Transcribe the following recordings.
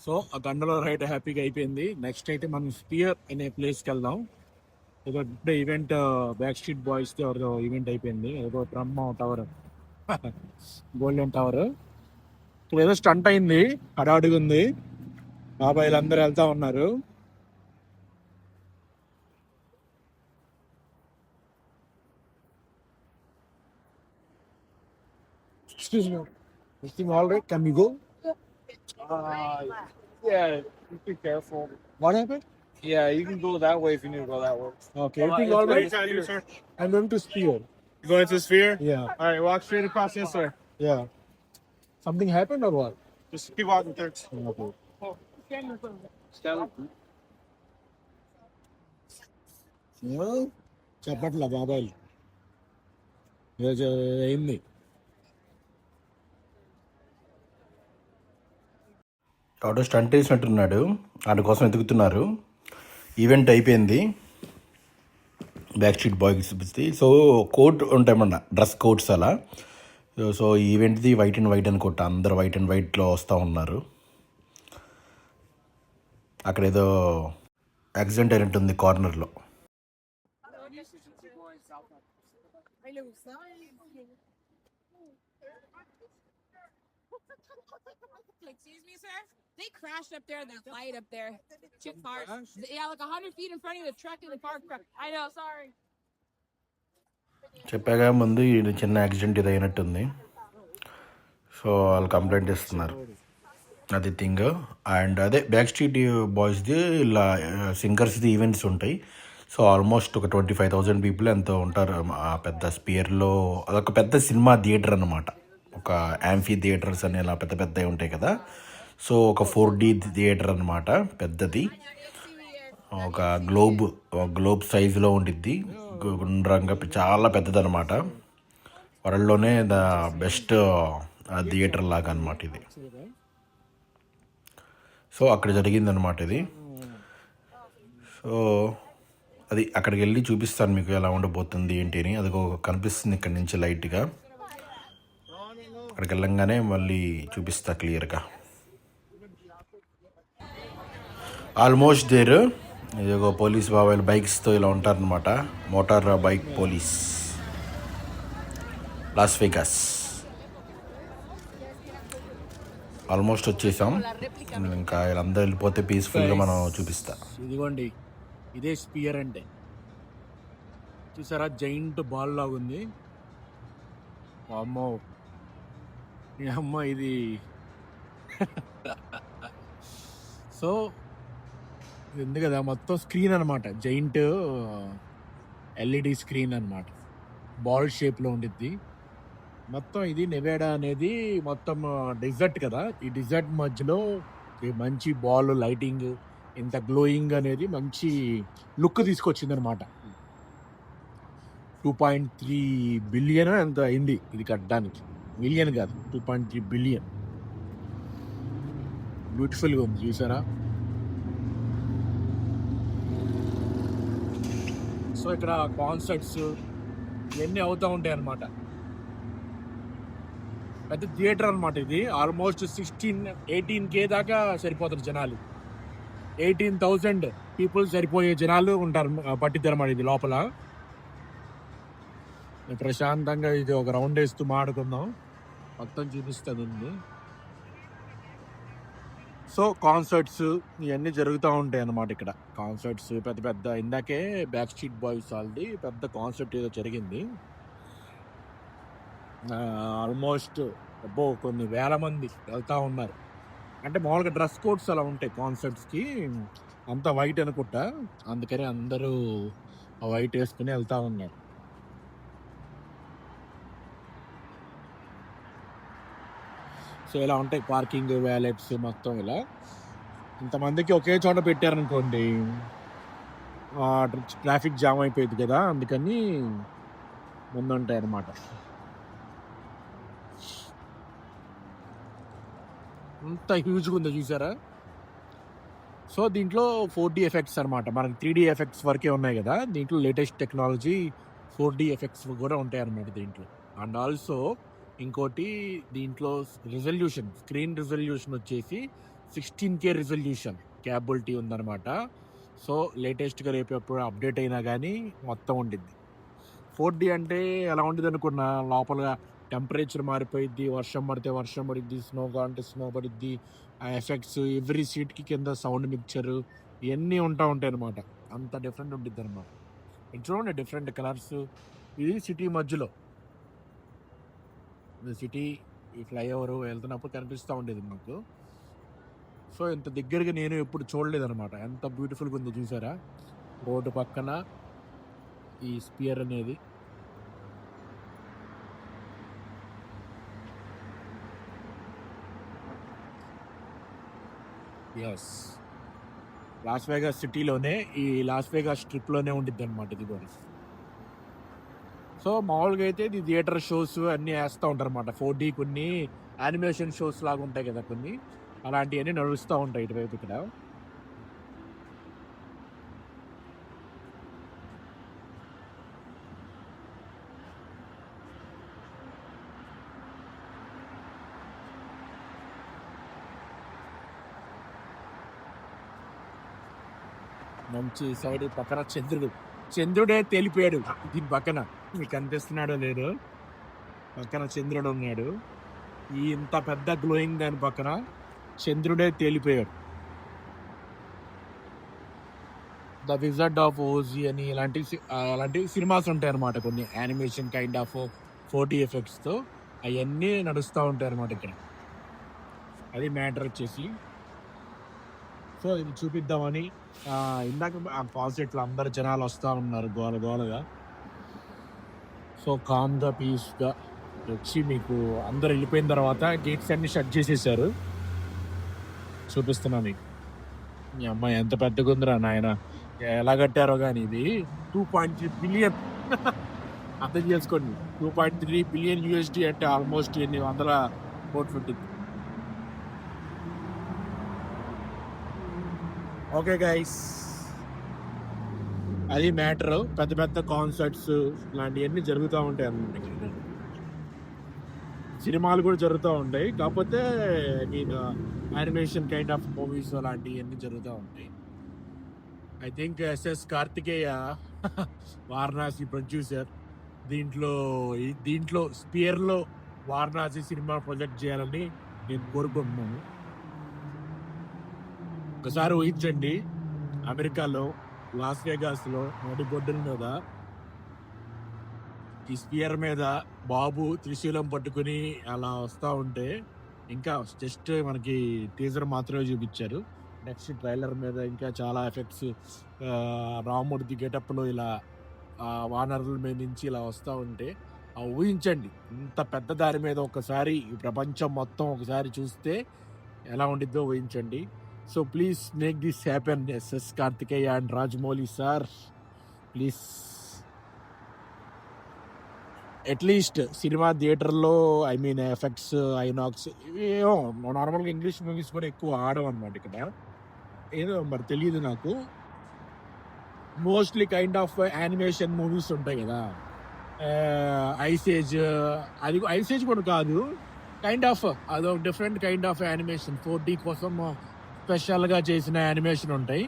So ఆ గండలో ride హ్యాపీగా అయిపోయింది. నెక్స్ట్ అయితే మనం స్పియర్ అనే ప్లేస్కి వెళ్దాం. ఏదో ఇప్పుడే event back Street boys the ఎవరిదో ఈవెంట్ అయిపోయింది. ఏదో బ్రహ్మ టవర్ గోల్డెన్ టవర్ ఇప్పుడు ఏదో స్టంట్ అయింది, హడాడుగు ఉంది. బాబాయిలు అందరూ వెళ్తా ఉన్నారు. Excuse me. Everything all right? Can we go? Yeah, be careful. What happened? Yeah, you can go that way if you need to go that way. Okay, everything all right? Sir? I'm going to Spear. You going to the Sphere? Yeah. All right, walk straight across this way. Yeah. Something happened or what? Just keep walking, thanks. Okay. చెప్పట్లా బాబాయ్ అయింది. ఎవడో stunt వేసినట్టున్నాడు, వాటి కోసం వెతుకుతున్నారు. Event అయిపోయింది Back Street Boys. So coat ఉంటాయమన్నా, dress codes అలా. సో ఈవెంట్ది వైట్ అండ్ వైట్ అనుకుంటా, అందరు వైట్ అండ్ వైట్లో వస్తూ ఉన్నారు. అక్కడ ఏదో యాక్సిడెంట్ అయినట్టుంది కార్నర్లో. Excuse me, sir? They crashed up there, that light up there. Two cars. Yeah, like 100 feet in front of the truck and the car crashed. I know, sorry. చెప్పాగా ముందు ఇది చిన్న యాక్సిడెంట్ ఇది అయినట్టుంది. సో వాళ్ళు complaint ఇస్తున్నారు, అది thing. And అదే బ్యాక్ స్ట్రీట్ బాయ్స్ది ఇలా సింగర్స్ది ఈవెంట్స్ ఉంటాయి. సో ఆల్మోస్ట్ ఒక 25,000 పీపుల్ ఎంతో ఉంటారు ఆ పెద్ద స్పియర్లో. అదొక పెద్ద సినిమా థియేటర్ అన్నమాట. ఒక యాంఫీ థియేటర్స్ అని ఇలా పెద్ద పెద్దవి ఉంటాయి కదా. సో ఒక 4D థియేటర్ అనమాట, పెద్దది. ఒక గ్లోబ్ సైజులో ఉండిద్ది, గుండ్రంగా చాలా పెద్దది అనమాట. వరల్డ్లోనే ద బెస్ట్ థియేటర్ లాగా అనమాట ఇది. సో అక్కడ జరిగిందనమాట ఇది. సో అది అక్కడికి వెళ్ళి చూపిస్తాను మీకు ఎలా ఉండబోతుంది ఏంటి అని. అది కనిపిస్తుంది ఇక్కడ నుంచి లైట్గా. అక్కడికి వెళ్ళంగానే మళ్ళీ చూపిస్తా క్లియర్గా. Almost there. ఇది ఒక పోలీస్ బాబాయిలు బైక్స్తో ఇలా ఉంటారనమాట, motor bike police, Las Vegas. Almost వచ్చేసాం. ఇంకా వీళ్ళందరూ వెళ్ళిపోతే పీస్ఫుల్గా మనం చూపిస్తా. ఇదిగోండి, ఇదే స్పియర్ అంటే. చూసారా, జైంట్ బాల్ లాగా ఉంది. అమ్మో అమ్మ ఇది. సో ఇది ఉంది కదా, మొత్తం స్క్రీన్ అనమాట, జైంట్ LED స్క్రీన్ అనమాట, బాల్ షేప్లో ఉండిద్ది మొత్తం. ఇది నెవేడా అనేది మొత్తం డెజర్ట్ కదా. ఈ డెజర్ట్ మధ్యలో ఈ మంచి బాల్ లైటింగ్, ఇంత గ్లోయింగ్ అనేది మంచి లుక్ తీసుకొచ్చింది అనమాట. 2.3 బిలియన్ ఎంత అయింది ఇది కట్టడానికి. మిలియన్ కాదు, 2.3 బిలియన్. బ్యూటిఫుల్గా ఉంది చూసారా. సో ఇక్కడ కాన్సర్ట్స్ ఇవన్నీ అవుతూ ఉంటాయి అన్నమాట. పెద్ద థియేటర్ అనమాట ఇది. ఆల్మోస్ట్ 18K దాకా సరిపోతారు జనాలు. 18,000 పీపుల్ సరిపోయే జనాలు ఉంటారు, పట్టిద్ది అనమాట ఇది లోపల. ప్రశాంతంగా ఇది ఒక రౌండ్ వేస్తూ మాడుకుందాం, మొత్తం చూపిస్తుంది. సో కాన్సర్ట్స్ ఇవన్నీ జరుగుతూ ఉంటాయి అన్నమాట ఇక్కడ. కాన్సర్ట్స్ పెద్ద పెద్ద, ఇందాకే బ్యాక్ స్ట్రీట్ బాయ్స్ వాళ్ళది పెద్ద కాన్సర్ట్ ఏదో జరిగింది. ఆల్మోస్ట్ కొన్ని వేల మంది వెళ్తూ ఉన్నారు. అంటే మామూలుగా డ్రెస్ కోడ్స్ అలా ఉంటాయి కాన్సర్ట్స్కి, అంతా వైట్ అనుకుంటా, అందుకని అందరూ వైట్ వేసుకుని వెళ్తూ ఉన్నారు. సో ఇలా ఉంటాయి పార్కింగ్, వ్యాలెట్స్ మొత్తం. ఇలా ఇంతమందికి ఒకే చోట పెట్టారనుకోండి, ట్రాఫిక్ జామ్ అయిపోయింది కదా, అందుకని ముందుంటాయి అన్నమాట. అంత హ్యూజ్గా ఉందో చూసారా. సో దీంట్లో 4D ఎఫెక్ట్స్ అనమాట. మనకి 3D ఎఫెక్ట్స్ వరకే ఉన్నాయి కదా, దీంట్లో లేటెస్ట్ టెక్నాలజీ 4D ఎఫెక్ట్స్ కూడా ఉంటాయి అన్నమాట దీంట్లో. అండ్ ఆల్సో ఇంకోటి, దీంట్లో స్క్రీన్ రిజల్యూషన్ వచ్చేసి 16K రిజల్యూషన్ క్యాపబిలిటీ ఉందన్నమాట. సో లేటెస్ట్గా రేపు ఎప్పుడు అప్డేట్ అయినా కానీ మొత్తం ఉండిద్ది. 4D అంటే ఎలా ఉండేది అనుకున్నా, లోపల టెంపరేచర్ మారిపోయిద్ది, వర్షం పడితే వర్షం పడిద్ది, స్నో అంటే స్నో పడిద్ది, ఆ ఎఫెక్ట్స్, ఎవ్రీ సీట్కి కింద సౌండ్ మిక్చరు ఇవన్నీ ఉంటాయి అనమాట. అంత డిఫరెంట్ ఉంటుంది అనమాట. చూడండి డిఫరెంట్ కలర్స్. ఇది సిటీ మధ్యలో, సిటీ ఈ ఫ్లైఓవర్ వెళ్తున్నప్పుడు కనిపిస్తూ ఉండేది నాకు. సో ఇంత దగ్గరగా నేను ఎప్పుడు చూడలేదన్నమాట. ఎంత బ్యూటిఫుల్గా ఉందో చూసారా, రోడ్డు పక్కన ఈ స్పియర్ అనేది. ఎస్, లాస్ వేగాస్ సిటీలోనే, ఈ లాస్ వేగాస్ స్ట్రిప్లోనే ఉండిద్ది అనమాట ఇది కూడా. సో మామూలుగా అయితే ఇది థియేటర్ షోస్ అన్నీ వేస్తూ ఉంటారు అనమాట. 4D కొన్ని యానిమేషన్ షోస్ లాగా ఉంటాయి కదా కొన్ని, అలాంటివన్నీ నడుస్తూ ఉంటాయి ఇటువైపు ఇక్కడ. మంచి సైడ్ పక్కన చంద్రుడే తేలిపోయాడు దీని పక్కన. మీకు కనిపిస్తున్నాడో లేదో, పక్కన చంద్రుడు ఉన్నాడు. ఈ ఇంత పెద్ద గ్లోయింగ్ దాని పక్కన చంద్రుడే తేలిపోయాడు. ద విజర్డ్ ఆఫ్ ఓజీ అని అలాంటి సినిమాస్ ఉంటాయి అనమాట, కొన్ని యానిమేషన్ కైండ్ ఆఫ్ 4D ఎఫెక్ట్స్తో అవన్నీ నడుస్తూ ఉంటాయి అనమాట ఇక్కడ. అది మ్యాటర్ వచ్చేసి. సో ఇది చూపిద్దామని ఇందాక ఆ కాన్సెప్ట్లో అందరు జనాలు వస్తూ ఉన్నారు గోలగా. సో కామ్గా పీస్గా వచ్చి మీకు అందరు వెళ్ళిపోయిన తర్వాత గేట్స్ అన్ని షట్ చేసేసారు. చూపిస్తున్నా మీకు. మీ అమ్మాయి ఎంత పెద్దగా ఉందిరా నాయన, ఎలా కట్టారో కానీ. ఇది 2.3 బిలియన్ అర్థం చేసుకోండి. 2.3 బిలియన్ USD అంటే ఆల్మోస్ట్ 800 కోట్లు ఉంటుంది. ఓకే గైస్, అది మ్యాటర్. పెద్ద పెద్ద కాన్సర్ట్స్ ఇలాంటివన్నీ జరుగుతూ ఉంటాయి అన్నమాట. సినిమాలు కూడా జరుగుతూ ఉంటాయి, కాకపోతే నేను యానిమేషన్ కైండ్ ఆఫ్ మూవీస్ అలాంటివన్నీ జరుగుతూ ఉంటాయి. I think SS Karthikeya Varanasi producer. దీంట్లో స్పియర్లో వారణాసి సినిమా ప్రొజెక్ట్ చేయాలని నేను కోరుకుంటున్నాను. ఒకసారి ఊహించండి, అమెరికాలో లాస్ వేగాస్లో నడిబొడ్డుల మీద ఈ స్పియర్ మీద బాబు త్రిశూలం పట్టుకుని అలా వస్తూ ఉంటే, ఇంకా జస్ట్ మనకి టీజర్ మాత్రమే చూపించారు. నెక్స్ట్ ట్రైలర్ మీద ఇంకా చాలా ఎఫెక్ట్స్, రాముడి గెటప్లో ఇలా వానరుల మీద నుంచి ఇలా వస్తూ ఉంటే ఊహించండి. ఇంత పెద్ద దారి మీద ఒకసారి ఈ ప్రపంచం మొత్తం ఒకసారి చూస్తే ఎలా ఉండిద్దో ఊహించండి. So please make this happen. SS Karthikeya and Rajamouli sir, please at least cinema థియేటర్లో, ఐ మీన్ ఎఫెక్ట్స్, ఐనాక్స్ ఏమో నార్మల్గా ఇంగ్లీష్ మూవీస్ కూడా ఎక్కువ ఆడడం అనమాట ఇక్కడ. ఏదో మరి తెలియదు నాకు. Mostly kind of animation movies ఉంటాయి కదా, ఐసేజ్, అది ఐసేజ్ కూడా కాదు, కైండ్ ఆఫ్ అదొక different kind of animation. 4D కోసం స్పెషల్గా చేసిన యానిమేషన్ ఉంటాయి,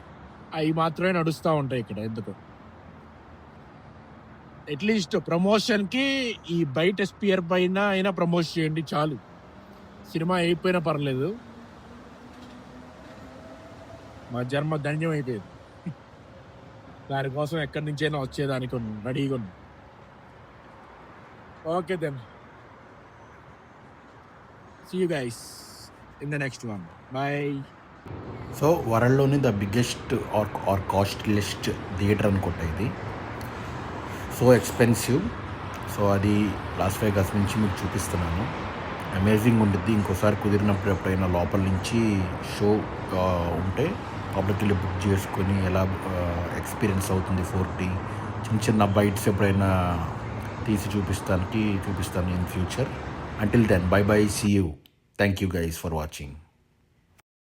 అవి మాత్రమే నడుస్తూ ఉంటాయి ఇక్కడ. ఎందుకు అట్లీస్ట్ ప్రమోషన్కి ఈ బయట స్పియర్ పైన అయినా ప్రమోట్ చేయండి చాలు. సినిమా అయిపోయినా పర్లేదు, మా జన్మ ధన్యం అయిపోయింది. దానికోసం ఎక్కడి నుంచైనా వచ్చేదానికి రెడీగా ఉంది. Okay then, see you guys in the next one. Bye. So వరల్డ్లోని the biggest or costliest theatre అనుకుంటా ఇది. So expensive. సో అది లాస్ వేగాస్ నుంచి మీకు చూపిస్తున్నాను. అమేజింగ్ ఉంటుంది. ఇంకోసారి కుదిరినప్పుడు ఎప్పుడైనా లోపల నుంచి షో ఉంటే లోపలికి వెళ్ళి బుక్ చేసుకొని ఎలా ఎక్స్పీరియన్స్ అవుతుంది 4D చిన్న బైట్స్ ఎప్పుడైనా తీసి చూపిస్తాను in future. Until then, bye bye, see you. Thank you guys for watching.